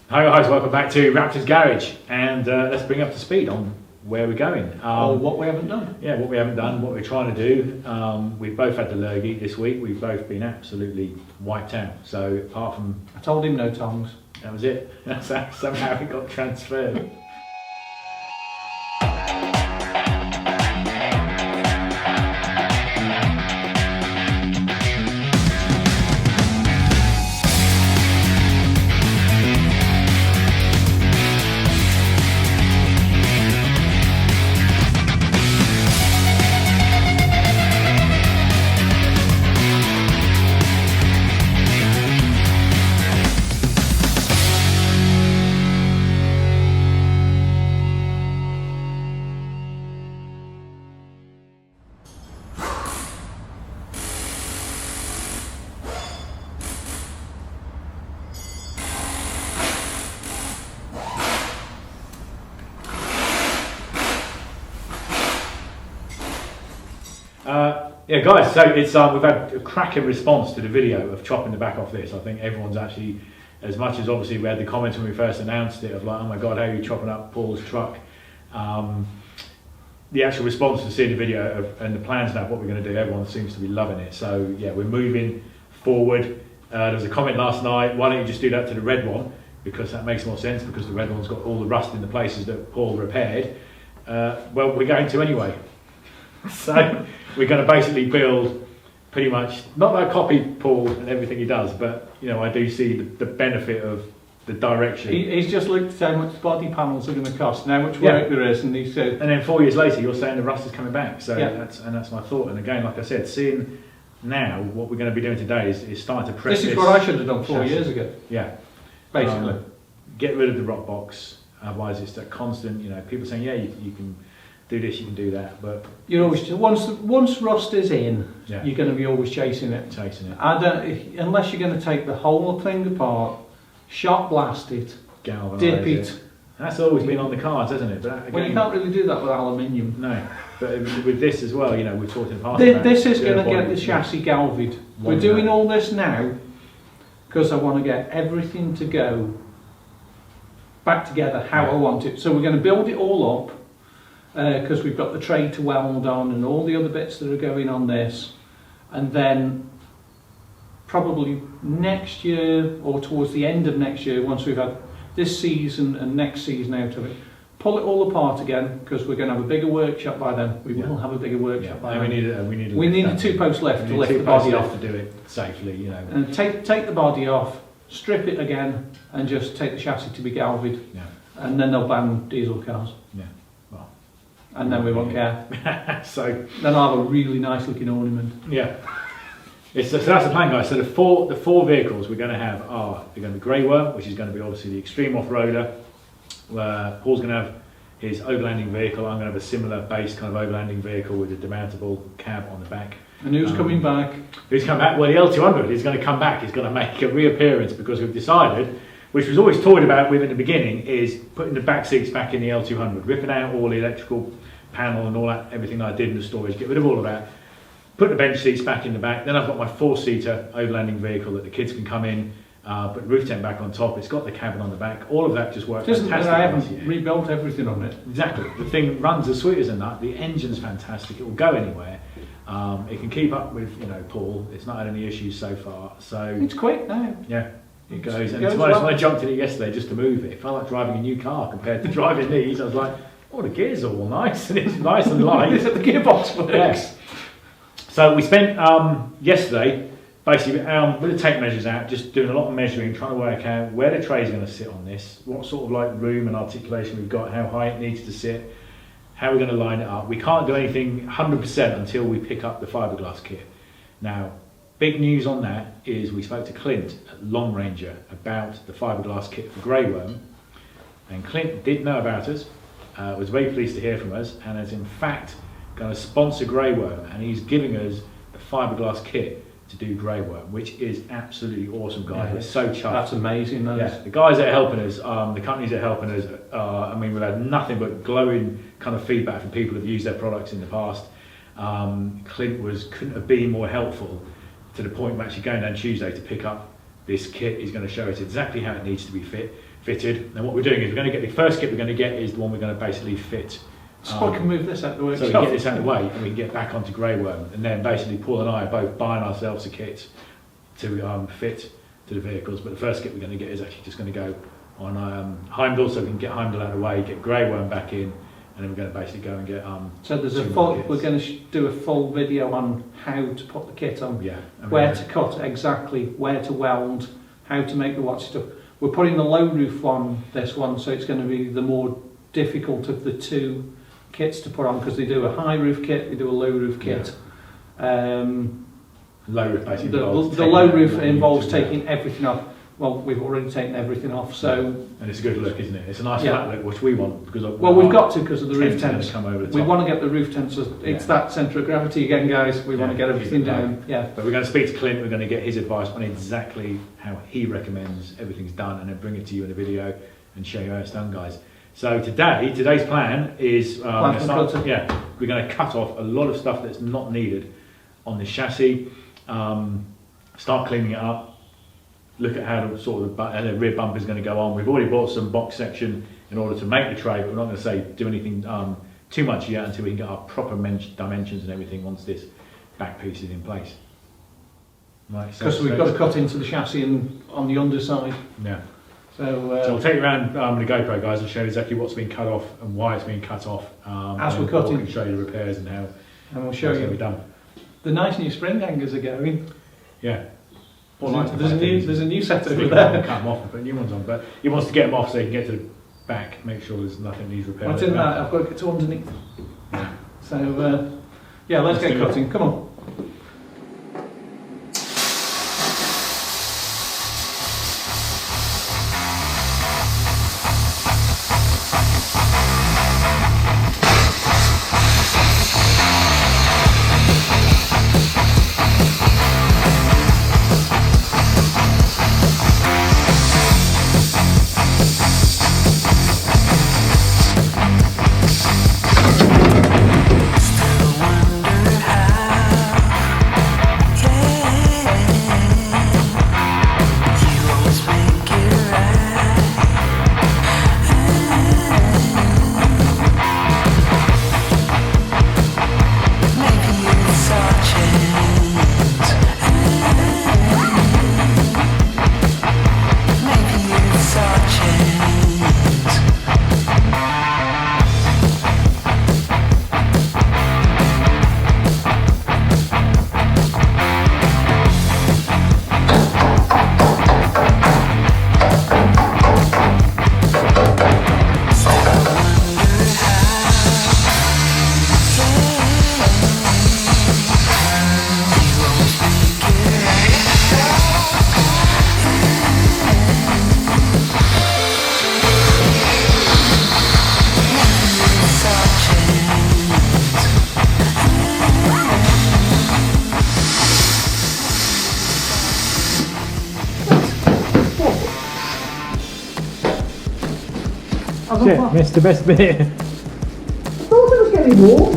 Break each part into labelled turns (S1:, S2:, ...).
S1: Hi guys, welcome back to Raptor's Garage, and let's bring up to speed on where we're going.
S2: Or what we haven't done.
S1: Yeah, what we haven't done, what we're trying to do. We've both had the lurgy this week. We've both been absolutely wiped out. So apart from...
S2: I told him no tongs.
S1: That was it. That's how somehow it got transferred. Yeah guys, so it's we've had a cracking response to the video of chopping the back off this. I think everyone's actually, as much as obviously we had the comments when we first announced it of like, oh my god, how are you chopping up Paul's truck? The actual response to seeing the video and the plans now, what we're going to do, everyone seems to be loving it. So yeah, we're moving forward. There was a comment last night, why don't you just do that to the red one? Because that makes more sense, because the red one's got all the rust in the places that Paul repaired. Well, we're going to anyway. So we're going to basically build pretty much, not that I copy Paul and everything he does, but you know, I do see the benefit of the direction.
S2: He's just looked at how much body panels are going to cost and how much work there is, and he said...
S1: And then 4 years later you're saying the rust is coming back, so
S2: yeah.
S1: that's my thought. And again, like I said, seeing now what we're going to be doing today is starting to press
S2: this is what I should have done 4 years ago.
S1: Yeah.
S2: Basically.
S1: Get rid of the rock box, otherwise it's that constant, you know, people saying, yeah, you can do this, you can do that, but
S2: you're always once rust is in,
S1: yeah,
S2: you're going to be always chasing it.
S1: I
S2: don't, unless you're going to take the whole thing apart, shot blast it,
S1: galvanise
S2: dip it.
S1: That's always been on the cards, hasn't it? But again,
S2: well, you can't really do that with aluminium.
S1: No, but with this as well, you know, we've talked in the past.
S2: This is going to get the chassis galvaned. We're doing all this now because I want to get everything to go back together how I want it. So we're going to build it all up. Because we've got the tray to weld on and all the other bits that are going on this, and then probably next year or towards the end of next year, once we've had this season and next season out of it, pull it all apart again, because we're going to have a bigger workshop by then. We will have a bigger workshop by then.
S1: We need
S2: a two-post lift to lift the body off
S1: to do it safely, you know.
S2: And take the body off, strip it again, and just take the chassis to be galvaned.
S1: Yeah. And
S2: then they'll ban diesel cars.
S1: Yeah.
S2: And then we won't care.
S1: So
S2: then I'll have a really nice looking ornament.
S1: Yeah. So that's the plan, guys. So the four vehicles we're going to have are, they're going to be Grey Worm, which is going to be obviously the extreme off-roader. Paul's going to have his overlanding vehicle. I'm going to have a similar base kind of overlanding vehicle with a demountable cab on the back.
S2: And who's coming back?
S1: Who's coming back? Well, the L200 is going to come back. It's going to make a reappearance, because we've decided, which was always toyed about with in the beginning, is putting the back seats back in the L200, ripping out all the electrical panel and all that, everything that I did in the storage, get rid of all of that, put the bench seats back in the back. Then I've got my four-seater overlanding vehicle that the kids can come in, put the roof tent back on top. It's got the cabin on the back. All of that just works fantastic.
S2: I haven't rebuilt everything on it.
S1: Exactly. The thing runs as sweet as a nut. The engine's fantastic. It will go anywhere. It can keep up with, you know, Paul. It's not had any issues so far. So
S2: it's quick now.
S1: Yeah. It goes. And when I jumped in it yesterday just to move it, it felt like driving a new car compared to driving these. I was like, oh, the gears are all nice, and it's nice and light.
S2: The gearbox works.
S1: Yes. So we spent yesterday basically with the tape measures out, just doing a lot of measuring, trying to work out where the tray is going to sit on this, what sort of like room and articulation we've got, how high it needs to sit, how we're going to line it up. We can't do anything 100% until we pick up the fiberglass kit. Now, big news on that is we spoke to Clint at LongRanger about the fiberglass kit for Grey Worm, and Clint did know about us. Was very pleased to hear from us, and is in fact going to sponsor Grey Worm, and he's giving us a fiberglass kit to do Grey Worm, which is absolutely awesome, guys.
S2: Yeah,
S1: we're so chuffed.
S2: That's amazing.
S1: Yeah, the guys that are helping us, the companies that are helping us, I mean, we've had nothing but glowing kind of feedback from people who've used their products in the past. Clint couldn't have been more helpful, to the point of actually going down Tuesday to pick up this kit. He's going to show us exactly how it needs to be fit. fitted. And what we're doing is we're going to get the first kit we're going to get is the one we're going to basically fit.
S2: So I can move this out the workshop.
S1: So we can get this out of the way and we can get back onto grey worm. And then basically Paul and I are both buying ourselves a kit to fit to the vehicles. But the first kit we're going to get is actually just going to go on Heimdall, so we can get Heimdall out of the way, get grey worm back in, and then we're going to basically go and get
S2: so there's a full, we're going to do a full video on how to put the kit on, where to cut exactly, where to weld, how to make the watch stuff. We're putting the low roof on this one, so it's going to be the more difficult of the two kits to put on, because they do a high roof kit, they do a low roof kit.
S1: Low roof basically
S2: the low roof involves taking everything off. Well, we've already taken everything off, so...
S1: And it's a good look, isn't it? It's a nice flat look, which we want, because...
S2: Well, we've got to, because of the roof tents.
S1: Come over the top.
S2: We want to get the roof tents, it's that centre of gravity again, guys. We want to get everything down, But
S1: we're going to speak to Clint, we're going to get his advice on exactly how he recommends everything's done, and then bring it to you in a video and show you how it's done, guys. So today's plan is... we're going to cut off a lot of stuff that's not needed on this chassis, start cleaning it up, look at how the rear bumper is going to go on. We've already bought some box section in order to make the tray, but we're not going to do anything too much yet until we can get our proper dimensions and everything once this back piece is in place. Right,
S2: because we've got to cut into the chassis and on the underside.
S1: Yeah.
S2: So
S1: we'll take you around the GoPro, guys, and show you exactly what's been cut off and why it's been cut off.
S2: As we're cutting.
S1: We can show you the repairs and how.
S2: And we'll show you
S1: done.
S2: The nice new spring hangers are going.
S1: Yeah.
S2: There's a new set over there.
S1: Cut them off and put new ones on, but he wants to get them off so he can get to the back, make sure there's nothing needs repairing.
S2: What's in that? I've got to get to underneath.
S1: Yeah.
S2: So let's get cutting. Come on.
S1: Shit, missed the best bit.
S2: I thought it was getting warm.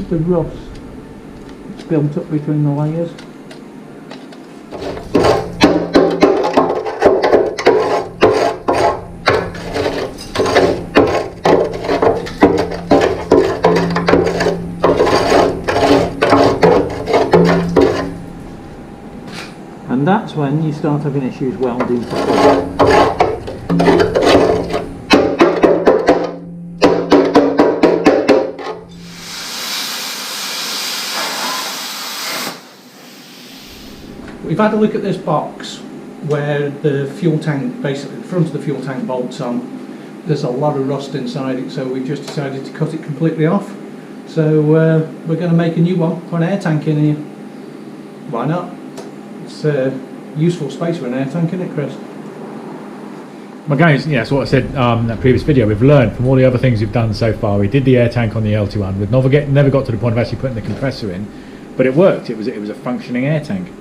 S2: The rust that's built up between the layers. And that's when you start having issues welding. We've had a look at this box where the fuel tank, basically the front of the fuel tank bolts on. There's a lot of rust inside it, so we've just decided to cut it completely off. So we're going to make a new one, put an air tank in here. Why not? It's a useful space for an air tank, isn't it, Chris?
S1: Well guys, yeah, that's what I said in that previous video. We've learned from all the other things we've done so far. We did the air tank on the L200. We've never got to the point of actually putting the compressor in, but it worked. It was a functioning air tank.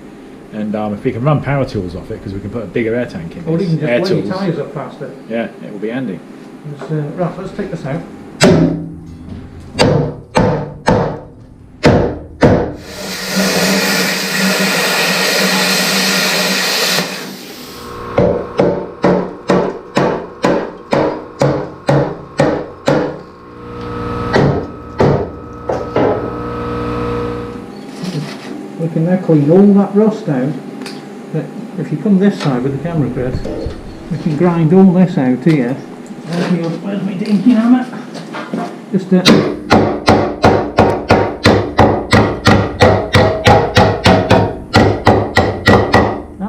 S1: And if we can run power tools off it, because we can put a bigger air tank in.
S2: Or you can just blow your tyres up faster.
S1: Yeah, it will be handy.
S2: Right, let's take this out. we can now clean all that rust out. But if you come this side with the camera, Chris, we can grind all this out here. Where's my dinky hammer? Just that's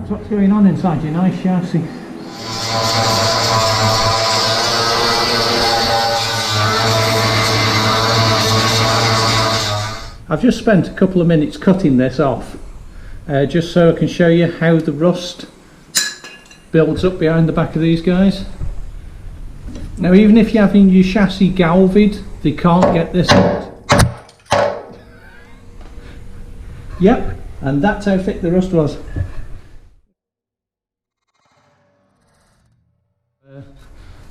S2: what's going on inside your nice chassis. I've just spent a couple of minutes cutting this off, just so I can show you how the rust builds up behind the back of these guys. Now, even if you're having your chassis galvid, they can't get this out. Yep, and that's how thick the rust was.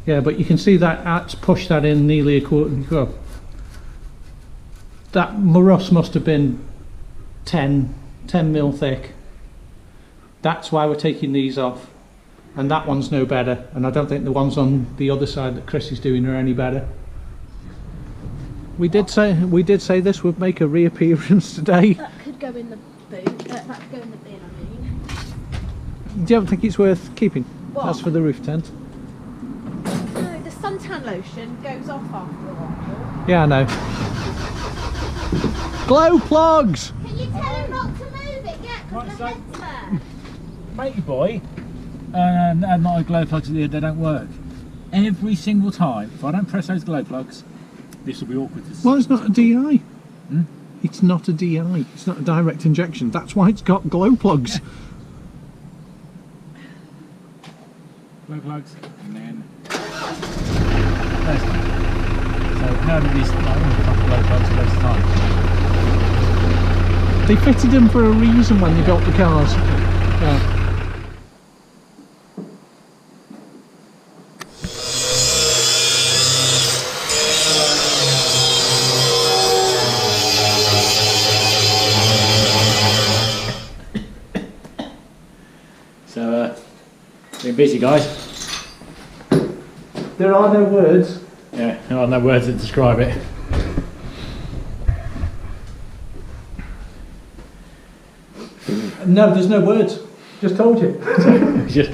S2: Yeah, but you can see that that's pushed that in nearly a quarter. That rust must have been 10 mil thick. That's why we're taking these off. And that one's no better. And I don't think the ones on the other side that Chris is doing are any better. We did say this would make a reappearance today.
S3: That could go in the boot. That could go in the bin, I mean.
S2: Do you ever think it's worth keeping?
S3: What?
S2: That's for the roof tent.
S3: No, the suntan lotion goes off after a while.
S2: Yeah, I know. Glow plugs!
S3: Can you tell him not to move it yet? Because the head's there.
S1: Matey boy, not a glow plugs, they don't work. Every single time, if I don't press those glow plugs, this will be awkward to see.
S2: Well, it's not a DI. It's not a DI. It's not a direct injection. That's why it's got glow plugs.
S1: Glow plugs, and then there's one. So now that these glow plugs are most time.
S2: They fitted them for a reason when they built the cars. Yeah.
S1: So, been busy, guys.
S2: There are no words.
S1: Yeah, there are no words that describe it.
S2: No, there's no words. Just told you.
S1: just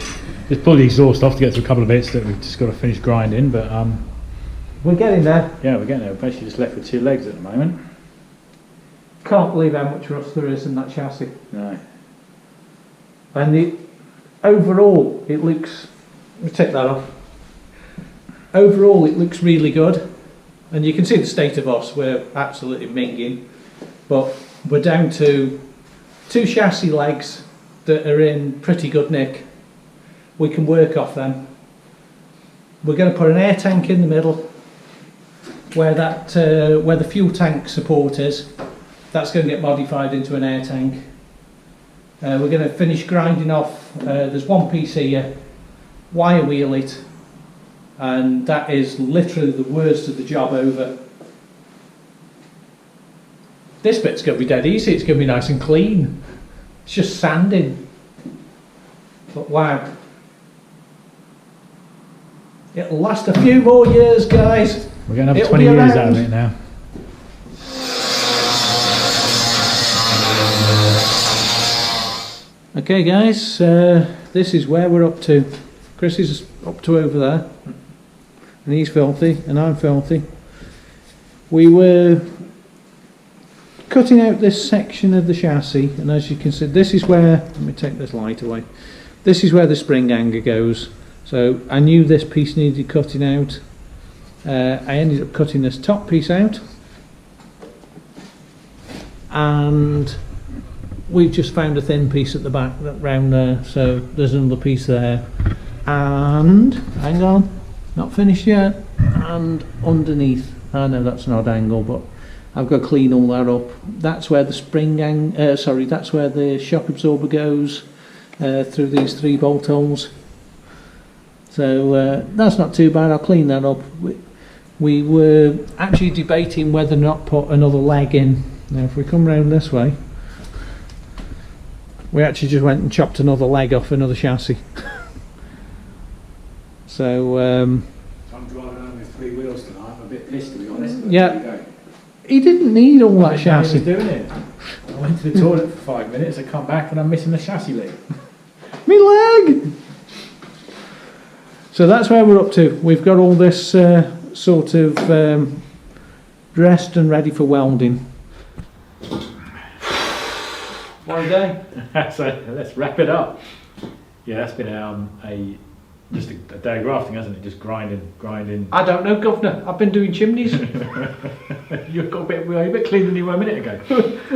S1: pull the exhaust off to get through a couple of bits that we've just got to finish grinding, but
S2: we're getting there.
S1: yeah, we're getting there. We're basically just left with 2 legs at the moment.
S2: Can't believe how much rust there is in that chassis.
S1: No.
S2: And overall, it looks. Let me take that off. Overall, it looks really good, and you can see the state of us. We're absolutely minging, but we're down to 2 chassis legs that are in pretty good nick. We can work off them. We're going to put an air tank in the middle where where the fuel tank support is. That's going to get modified into an air tank. We're going to finish grinding off. There's one piece here, wire wheel it, and that is literally the worst of the job over. This bit's going to be dead easy. It's going to be nice and clean. It's just sanding. But wow. It'll last a few more years, guys.
S1: We're going to have 20 years out of it now.
S2: Okay, guys, this is where we're up to. Chris is up to over there, and he's filthy, and I'm filthy. We were cutting out this section of the chassis, and as you can see, this is where, let me take this light away, this is where the spring hanger goes. So I knew this piece needed cutting out. I ended up cutting this top piece out, and we've just found a thin piece at the back round there, so there's another piece there, and hang on, not finished yet, and underneath, I know that's an odd angle, but I've got to clean all that up. That's where the that's where the shock absorber goes through these 3 bolt holes. So that's not too bad. I'll clean that up. We were actually debating whether or not put another leg in. Now if we come round this way, we actually just went and chopped another leg off another chassis. So
S1: I'm driving home with 3 wheels tonight. I'm a bit pissed, to be honest.
S2: Yeah. He didn't need all that chassis.
S1: He was doing it. I went to the toilet for 5 minutes, I come back and I'm missing the chassis link.
S2: Me leg! So that's where we're up to. We've got all this sort of dressed and ready for welding. One day.
S1: So let's wrap it up. Yeah, that's been just a day of grafting, hasn't it? Just grinding.
S2: I don't know, Governor. I've been doing chimneys.
S1: You've got you're a bit cleaner than you were a minute ago.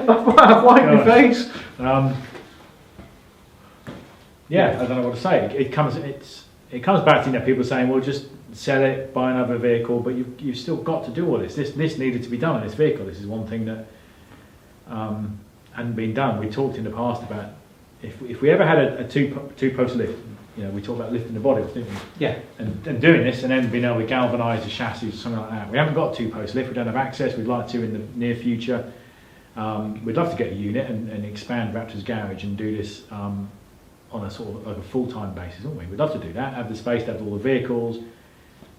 S2: I've wiped my face.
S1: Yeah, I don't know what to say. It comes back to people saying, well, just sell it, buy another vehicle, but you've still got to do all this. This needed to be done on this vehicle. This is one thing that hadn't been done. We talked in the past about if we ever had a two-post lift, we talked about lifting the body, didn't we?
S2: Yeah.
S1: And doing this and then being able to galvanise the chassis or something like that. We haven't got a two-post lift. We don't have access. We'd like to in the near future. We'd love to get a unit and expand Raptor's garage and do this on a sort of like a full-time basis, wouldn't we? We'd love to do that. Have the space to have all the vehicles,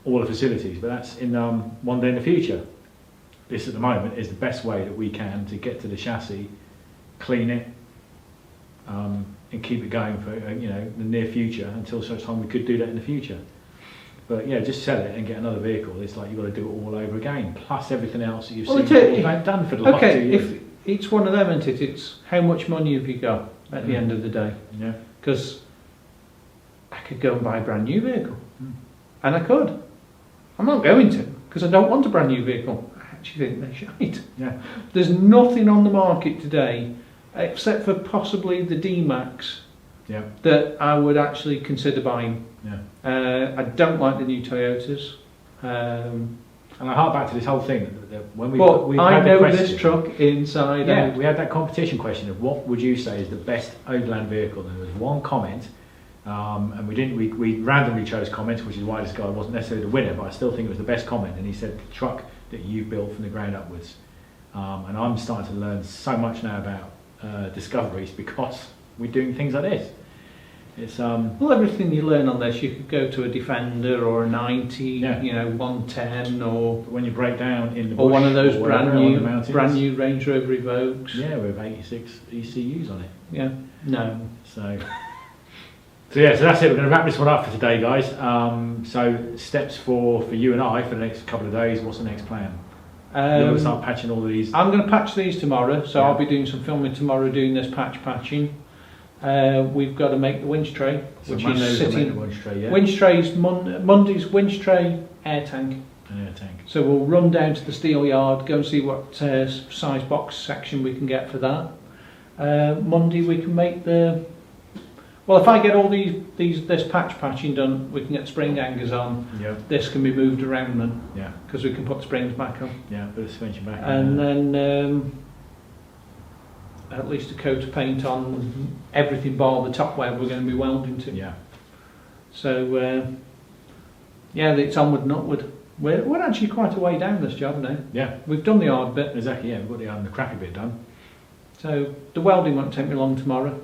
S1: all the facilities. But that's in one day in the future. This at the moment is the best way that we can to get to the chassis, clean it, and keep it going for the near future until such time we could do that in the future. But yeah, just sell it and get another vehicle. It's like you've got to do it all over again, plus everything else that you've done for the last 2 years.
S2: If it's one of them, isn't it? It's how much money have you got at the end of the day?
S1: Yeah.
S2: Because I could go and buy a brand new vehicle, and I could. I'm not going to because I don't want a brand new vehicle. I actually think they're shite.
S1: Yeah.
S2: There's nothing on the market today except for possibly the D-Max that I would actually consider buying.
S1: Yeah.
S2: I don't like the new Toyotas.
S1: And I hark back to this whole thing that when we
S2: I
S1: had
S2: know
S1: the question,
S2: this truck inside out.
S1: We had that competition question of what would you say is the best Overland vehicle, and there was one comment, and we randomly chose comments, which is why this guy wasn't necessarily the winner, but I still think it was the best comment, and he said the truck that you've built from the ground upwards. And I'm starting to learn so much now about discoveries because we're doing things like this. It's
S2: well, everything you learn on this, you could go to a Defender or a 90, 110, or
S1: when you break down in the bush,
S2: or one of those brand new Range Rover Evokes.
S1: Yeah, with 86 ECUs on it.
S2: Yeah, no.
S1: So that's it. We're going to wrap this one up for today, guys. So steps for you and I for the next couple of days. What's the next plan? You're going to start patching all these.
S2: I'm going to patch these tomorrow, so I'll be doing some filming tomorrow, doing this patching. We've got to make the winch tray,
S1: So
S2: which
S1: Monday's
S2: is
S1: to make
S2: sitting.
S1: the winch tray, yeah.
S2: Winch tray's Monday's winch tray, air tank.
S1: An air tank.
S2: So we'll run down to the steel yard, go and see what size box section we can get for that. Monday we can make the. Well, if I get all this patching done, we can get spring hangers on.
S1: Yeah.
S2: This can be moved around then.
S1: Yeah.
S2: Because we can put the springs back on.
S1: Yeah. Put the suspension back.
S2: And then at least a coat of paint on everything bar the top where we're going to be welding to.
S1: Yeah.
S2: So it's onward and upward. We're actually quite a way down this job now.
S1: Yeah.
S2: We've done the hard bit.
S1: Exactly. Yeah. We've got the crappy bit done.
S2: So the welding won't take me long tomorrow,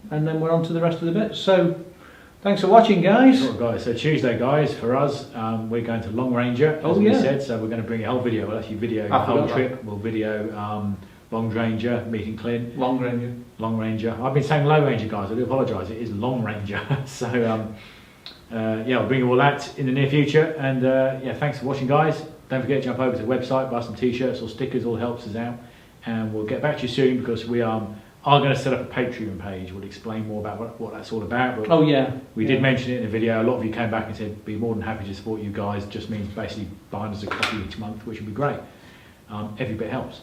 S2: and then we're on to the rest of the bits. So thanks for watching, guys.
S1: Sure, guys. So Tuesday, guys, for us, we're going to LongRanger, as we said. So we're going to bring a whole video. We'll actually video the whole trip. We'll video LongRanger meeting Clint. LongRanger. I've been saying Low Ranger, guys. I do apologise. It is LongRanger. So I'll bring you all that in the near future. And thanks for watching, guys. Don't forget to jump over to the website, buy some t-shirts or stickers. All helps us out. And we'll get back to you soon because we are going to set up a Patreon page. We'll explain more about what that's all about. But we did mention it in the video. A lot of you came back and said be more than happy to support you guys. Just means basically buying us a copy each month, which would be great. Every bit helps.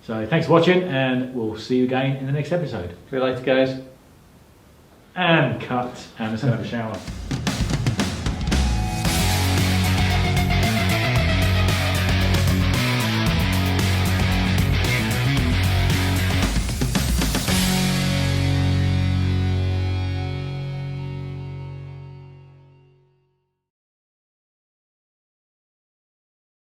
S1: So thanks for watching, and we'll see you again in the next episode.
S2: See you later, guys.
S1: And cut. And let's go have a shower.